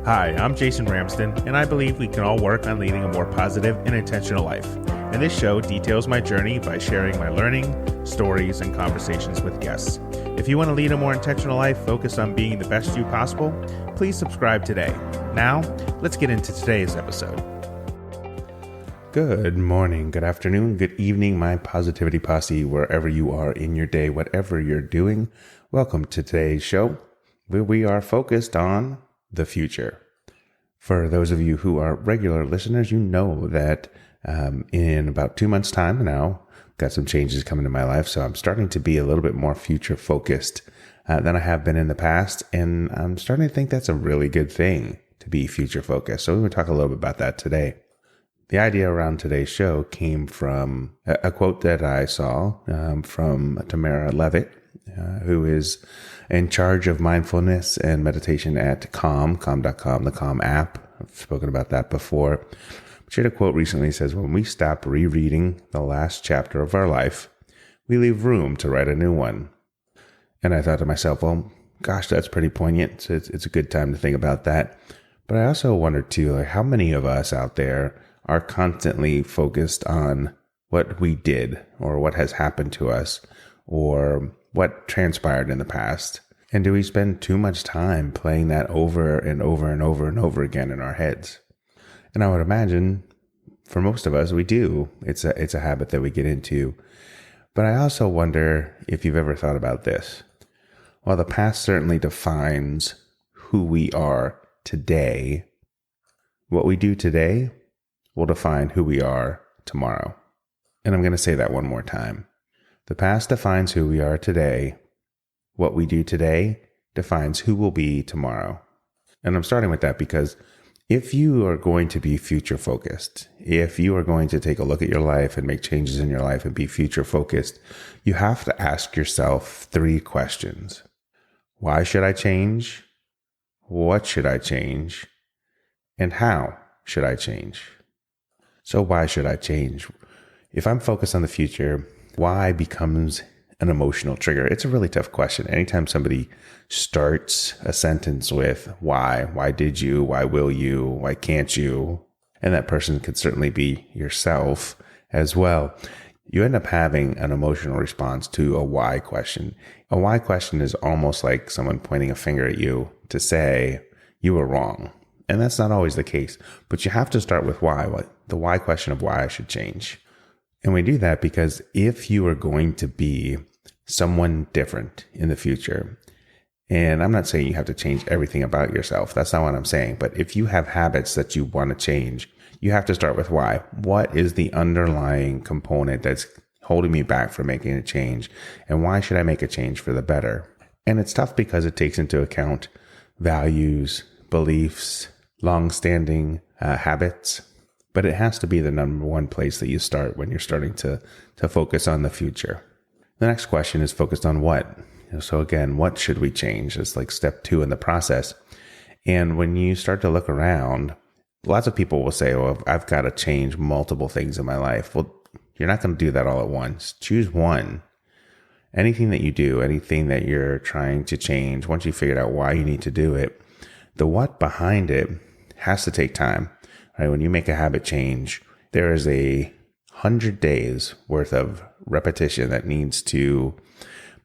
Hi, I'm Jason Ramsden, and I believe we can all work on leading a more positive and intentional life. And this show details my journey by sharing my learning, stories, and conversations with guests. If you want to lead a more intentional life focused on being the best you possible, please subscribe today. Now, let's get into today's episode. Good morning, good afternoon, good evening, my positivity posse, wherever you are in your day, whatever you're doing. Welcome to today's show, where we are focused on the future. For those of you who are regular listeners, you know that in about 2 months' time now, got some changes coming in my life. So I'm starting to be a little bit more future focused than I have been in the past. And I'm starting to think that's a really good thing to be future focused. So we're going to talk a little bit about that today. The idea around today's show came from a quote that I saw from Tamara Levitt, who is in charge of mindfulness and meditation at calm.com, the Calm app. I've spoken about that before. She had a quote recently that says, when we stop rereading the last chapter of our life, we leave room to write a new one. And I thought to myself, well, gosh, that's pretty poignant. So it's a good time to think about that. But I also wondered too, like how many of us out there are constantly focused on what we did or what has happened to us or what transpired in the past. And do we spend too much time playing that over and over and over and over again in our heads? And I would imagine for most of us, we do. It's a habit that we get into. But I also wonder if you've ever thought about this. While the past certainly defines who we are today, what we do today will define who we are tomorrow. And I'm going to say that one more time. The past defines who we are today. What we do today defines who we'll be tomorrow. And I'm starting with that because if you are going to be future focused, if you are going to take a look at your life and make changes in your life and be future focused, you have to ask yourself 3 questions. Why should I change? What should I change? And how should I change? So why should I change? If I'm focused on the future, why becomes an emotional trigger? It's a really tough question. Anytime somebody starts a sentence with why did you, why will you, why can't you, and that person could certainly be yourself as well, you end up having an emotional response to a why question. A why question is almost like someone pointing a finger at you to say you were wrong. And that's not always the case, but you have to start with why, the why question of why I should change. And we do that because if you are going to be someone different in the future, and I'm not saying you have to change everything about yourself. That's not what I'm saying. But if you have habits that you want to change, you have to start with why. What is the underlying component that's holding me back from making a change? And why should I make a change for the better? And it's tough because it takes into account values, beliefs, long-standing habits. But it has to be the number one place that you start when you're starting to focus on the future. The next question is focused on what. So again, what should we change? It's like step 2 in the process. And when you start to look around, lots of people will say, well, I've got to change multiple things in my life. Well, you're not going to do that all at once. Choose one. Anything that you do, anything that you're trying to change, once you figured out why you need to do it, the what behind it has to take time. Right? When you make a habit change, there is 100 days worth of repetition that needs to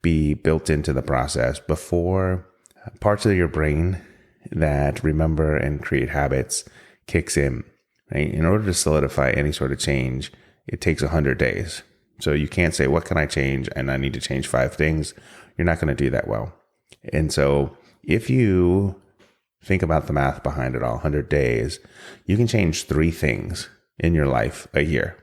be built into the process before parts of your brain that remember and create habits kicks in. Right? In order to solidify any sort of change, it takes 100 days. So you can't say, what can I change? And I need to change 5 things. You're not going to do that well. And so if you think about the math behind it all, 100 days, you can change 3 things in your life a year.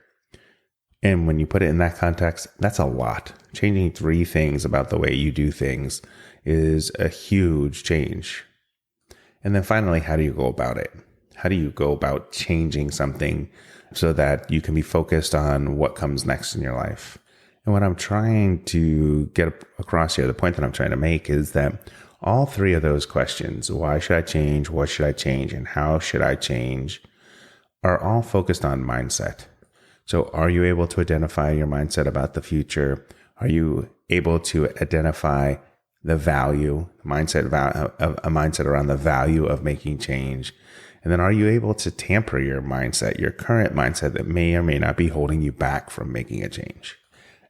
And when you put it in that context, that's a lot. Changing 3 things about the way you do things is a huge change. And then finally, how do you go about it? How do you go about changing something so that you can be focused on what comes next in your life? And what I'm trying to get across here, the point that I'm trying to make is that all 3 of those questions, why should I change, what should I change, and how should I change, are all focused on mindset. So are you able to identify your mindset about the future? Are you able to identify the value, a mindset around the value of making change? And then are you able to tamper your mindset, your current mindset that may or may not be holding you back from making a change?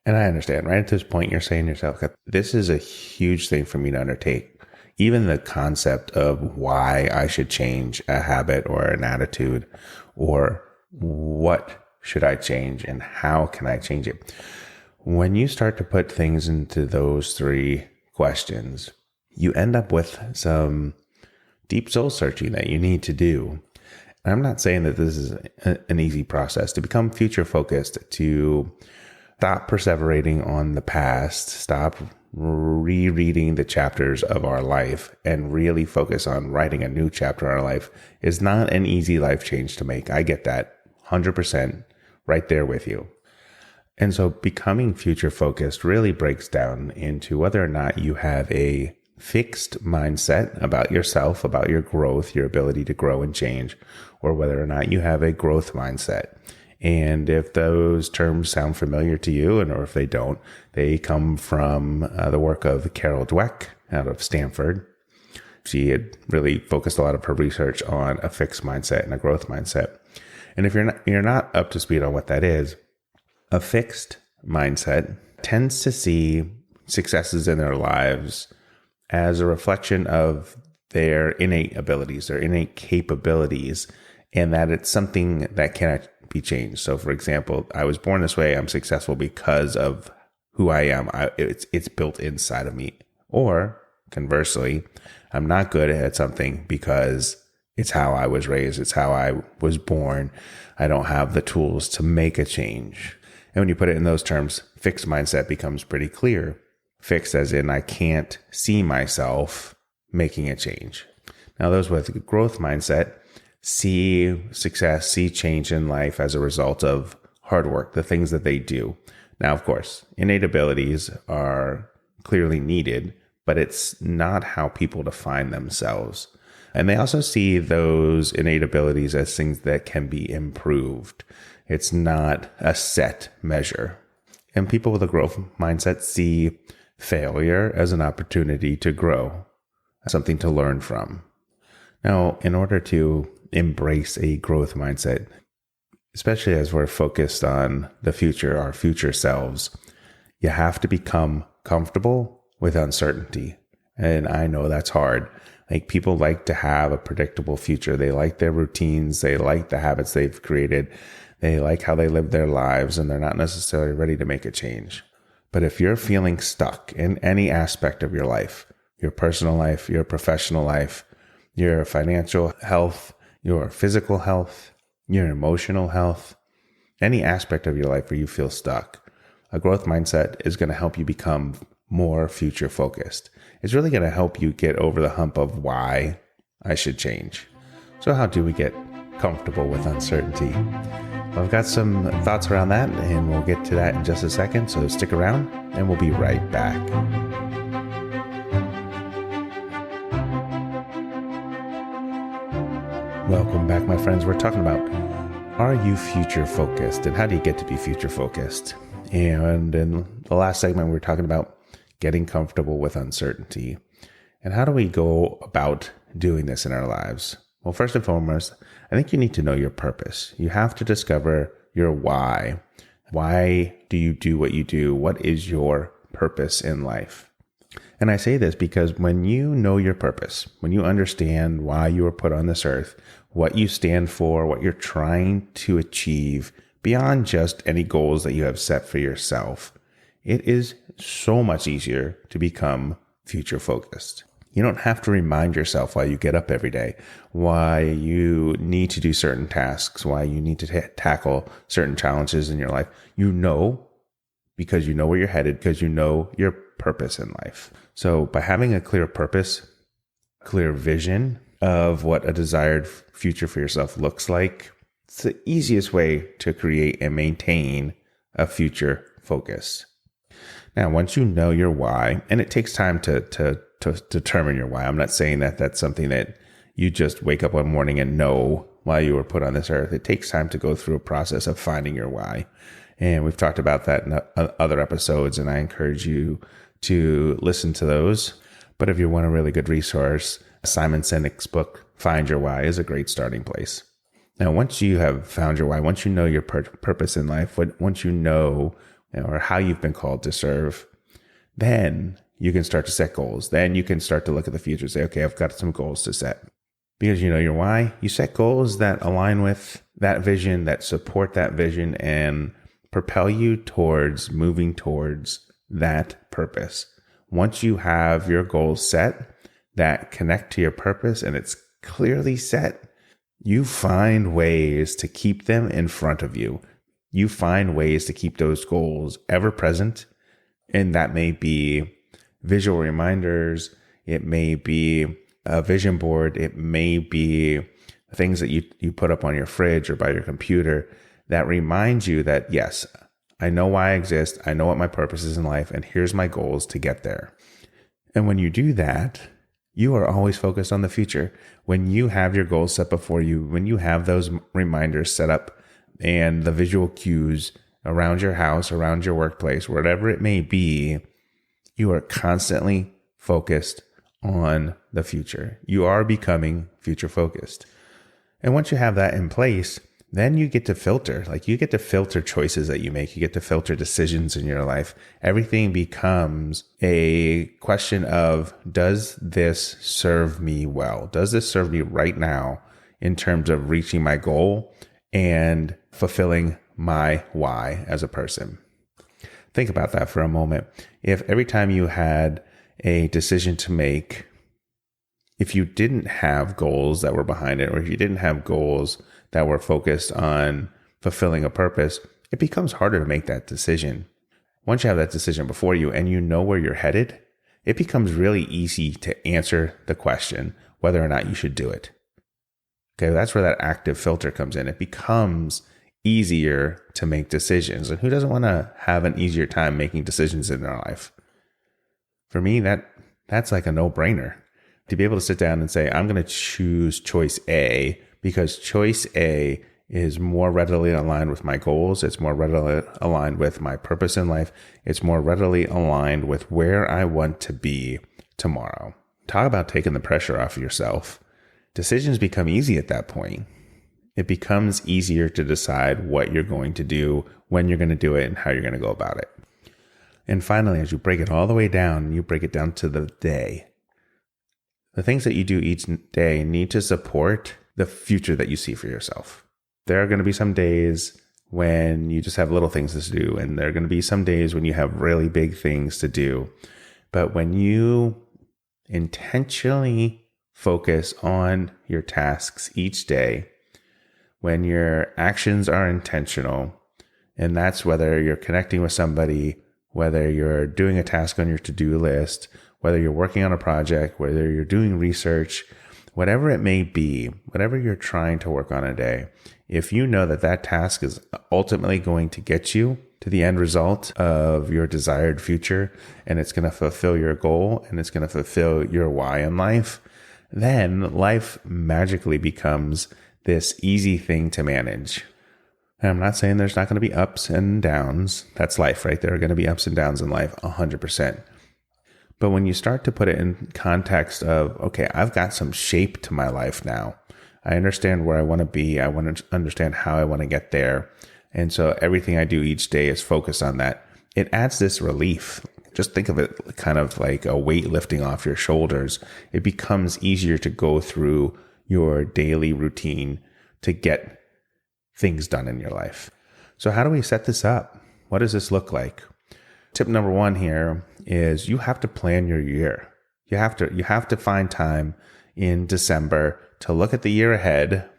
And I understand, right at this point, you're saying to yourself, this is a huge thing for me to undertake. Even the concept of why I should change a habit or an attitude, or what should I change and how can I change it? When you start to put things into those three questions, you end up with some deep soul searching that you need to do. And I'm not saying that this is an easy process to become future focused, to stop perseverating on the past, stop rereading the chapters of our life, and really focus on writing a new chapter in our life is not an easy life change to make. I get that 100% right there with you. And so becoming future focused really breaks down into whether or not you have a fixed mindset about yourself, about your growth, your ability to grow and change, or whether or not you have a growth mindset. And if those terms sound familiar to you, or if they don't, they come from the work of Carol Dweck out of Stanford. She had really focused a lot of her research on a fixed mindset and a growth mindset. And if you're not up to speed on what that is, a fixed mindset tends to see successes in their lives as a reflection of their innate abilities, their innate capabilities, and that it's something that cannot be changed. So for example, I was born this way. I'm successful because of who I am. It's built inside of me. Or conversely, I'm not good at something because it's how I was raised. It's how I was born. I don't have the tools to make a change. And when you put it in those terms, fixed mindset becomes pretty clear. Fixed as in I can't see myself making a change. Now those with a growth mindset see success, see change in life as a result of hard work, the things that they do. Now, of course, innate abilities are clearly needed, but it's not how people define themselves. And they also see those innate abilities as things that can be improved. It's not a set measure. And people with a growth mindset see failure as an opportunity to grow, something to learn from. Now, in order to embrace a growth mindset, especially as we're focused on the future, our future selves, you have to become comfortable with uncertainty. And I know that's hard. Like, people like to have a predictable future. They like their routines. They like the habits they've created. They like how they live their lives, and they're not necessarily ready to make a change. But if you're feeling stuck in any aspect of your life, your personal life, your professional life, your financial health, your physical health, your emotional health, any aspect of your life where you feel stuck, a growth mindset is going to help you become more future focused. It's really going to help you get over the hump of why I should change. So how do we get comfortable with uncertainty? Well, I've got some thoughts around that, and we'll get to that in just a second. So stick around and we'll be right back. Welcome back, my friends. We're talking about, are you future focused, and how do you get to be future focused? And in the last segment, we were talking about getting comfortable with uncertainty. And how do we go about doing this in our lives? Well, first and foremost, I think you need to know your purpose. You have to discover your why. Why do you do what you do? What is your purpose in life? And I say this because when you know your purpose, when you understand why you were put on this earth, what you stand for, what you're trying to achieve beyond just any goals that you have set for yourself, it is so much easier to become future focused. You don't have to remind yourself why you get up every day, why you need to do certain tasks, why you need to tackle certain challenges in your life. You know, because you know where you're headed, because you know your purpose in life. So by having a clear purpose, clear vision of what a desired future for yourself looks like, it's the easiest way to create and maintain a future focus. Now, once you know your why, and it takes time to determine your why. I'm not saying that that's something that you just wake up one morning and know why you were put on this earth. It takes time to go through a process of finding your why. And we've talked about that in other episodes, and I encourage you to listen to those. But if you want a really good resource, Simon Sinek's book, Find Your Why, is a great starting place. Now, once you have found your why, once you know your purpose in life, once you know, or how you've been called to serve, then you can start to set goals. Then you can start to look at the future and say, okay, I've got some goals to set. Because you know your why, you set goals that align with that vision, that support that vision, and propel you towards moving towards that purpose. Once you have your goals set that connect to your purpose and it's clearly set, you find ways to keep them in front of you. You find ways to keep those goals ever present. And that may be visual reminders. It may be a vision board. It may be things that you put up on your fridge or by your computer that remind you that, yes, I know why I exist. I know what my purpose is in life. And here's my goals to get there. And when you do that, you are always focused on the future. When you have your goals set before you, when you have those reminders set up and the visual cues around your house, around your workplace, whatever it may be, you are constantly focused on the future. You are becoming future focused. And once you have that in place, then you get to filter. Like you get to filter choices that you make. You get to filter decisions in your life. Everything becomes a question of, does this serve me well? Does this serve me right now in terms of reaching my goal and fulfilling my why as a person? Think about that for a moment. If every time you had a decision to make, if you didn't have goals that were behind it, or if you didn't have goals that were focused on fulfilling a purpose, it becomes harder to make that decision. Once you have that decision before you and you know where you're headed, it becomes really easy to answer the question whether or not you should do it. Okay, that's where that active filter comes in. It becomes easier to make decisions. And who doesn't want to have an easier time making decisions in their life? For me, that's like a no-brainer. To be able to sit down and say, I'm going to choose choice A because choice A is more readily aligned with my goals. It's more readily aligned with my purpose in life. It's more readily aligned with where I want to be tomorrow. Talk about taking the pressure off of yourself. Decisions become easy at that point. It becomes easier to decide what you're going to do, when you're going to do it, and how you're going to go about it. And finally, as you break it all the way down, you break it down to the day. The things that you do each day need to support the future that you see for yourself. There are going to be some days when you just have little things to do, and there are going to be some days when you have really big things to do. But when you intentionally focus on your tasks each day, when your actions are intentional, and that's whether you're connecting with somebody, whether you're doing a task on your to-do list, whether you're working on a project, whether you're doing research, whatever it may be, whatever you're trying to work on a day, if you know that that task is ultimately going to get you to the end result of your desired future, and it's going to fulfill your goal, and it's going to fulfill your why in life, then life magically becomes this easy thing to manage. And I'm not saying there's not going to be ups and downs. That's life, right? There are going to be ups and downs in life, 100%. But when you start to put it in context of, okay, I've got some shape to my life now. I understand where I want to be. I want to understand how I want to get there. And so everything I do each day is focused on that. It adds this relief. Just think of it kind of like a weight lifting off your shoulders. It becomes easier to go through your daily routine to get things done in your life. So how do we set this up? What does this look like? Tip number one here is you have to plan your year. You have to find time in December to look at the year ahead.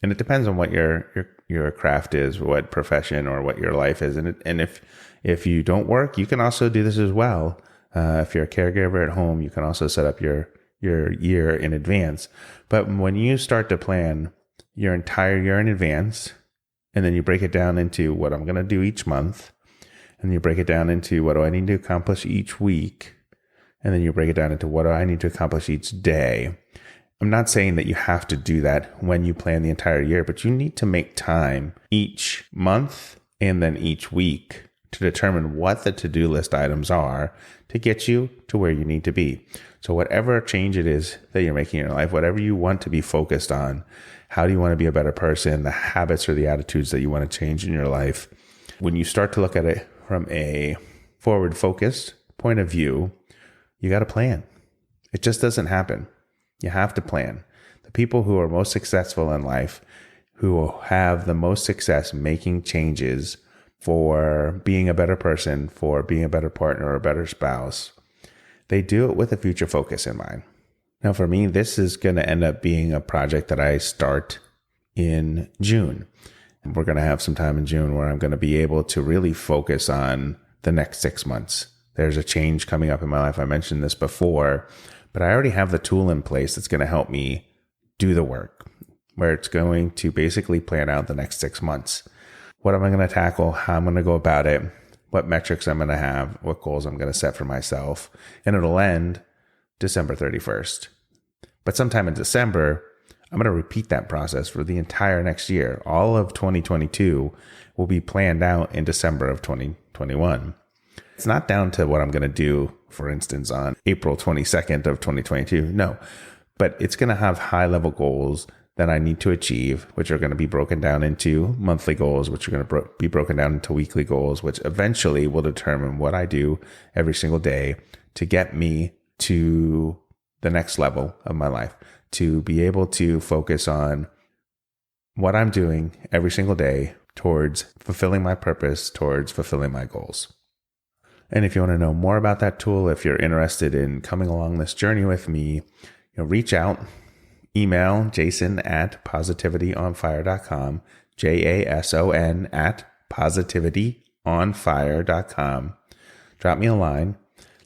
And it depends on what your craft is, what profession or what your life is. And if you don't work, you can also do this as well. If you're a caregiver at home, you can also set up your year in advance. But when you start to plan your entire year in advance, and then you break it down into what I'm going to do each month, and you break it down into what do I need to accomplish each week, and then you break it down into what do I need to accomplish each day. I'm not saying that you have to do that when you plan the entire year, but you need to make time each month and then each week to determine what the to-do list items are to get you to where you need to be. So whatever change it is that you're making in your life, whatever you want to be focused on, how do you want to be a better person, the habits or the attitudes that you want to change in your life, when you start to look at it from a forward-focused point of view, you got to plan. It just doesn't happen. You have to plan. The people who are most successful in life, who have the most success making changes for being a better person, for being a better partner or a better spouse, they do it with a future focus in mind. Now, for me, this is going to end up being a project that I start in June. We're going to have some time in June where I'm going to be able to really focus on the next 6 months. There's a change coming up in my life. I mentioned this before, but I already have the tool in place that's going to help me do the work, where it's going to basically plan out the next 6 months. What am I going to tackle? How I'm going to go about it? What metrics I'm going to have? What goals I'm going to set for myself? And it'll end December 31st. But sometime in December, I'm going to repeat that process for the entire next year. All of 2022 will be planned out in December of 2021. It's not down to what I'm going to do, for instance, on April 22nd of 2022. No, but it's going to have high-level goals that I need to achieve, which are going to be broken down into monthly goals, which are going to be broken down into weekly goals, which eventually will determine what I do every single day to get me to the next level of my life, to be able to focus on what I'm doing every single day towards fulfilling my purpose, towards fulfilling my goals. And if you want to know more about that tool, if you're interested in coming along this journey with me, reach out, email jason@positivityonfire.com, jason@positivityonfire.com. Drop me a line.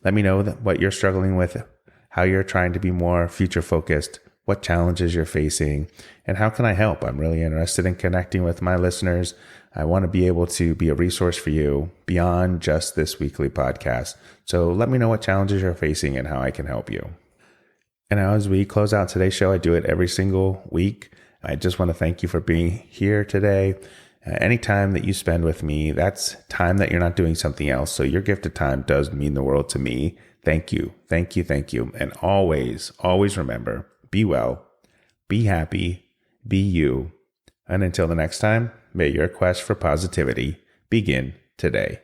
Let me know what you're struggling with, how you're trying to be more future focused, what challenges you're facing, and how can I help? I'm really interested in connecting with my listeners. I want to be able to be a resource for you beyond just this weekly podcast. So let me know what challenges you're facing and how I can help you. And as we close out today's show, I do it every single week. I just want to thank you for being here today. Any time that you spend with me, that's time that you're not doing something else. So your gift of time does mean the world to me. Thank you. Thank you. Thank you. And always, always remember, be well, be happy, be you. And until the next time, may your quest for positivity begin today.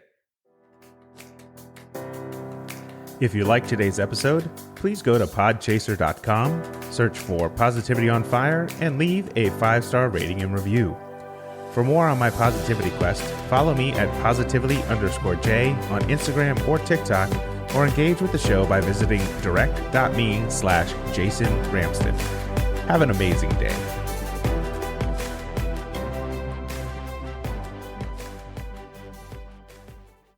If you liked today's episode, please go to podchaser.com, search for Positivity on Fire, and leave a 5-star rating and review. For more on my positivity quest, follow me at positivity_J on Instagram or TikTok, or engage with the show by visiting direct.me/Jason Ramsden. Have an amazing day.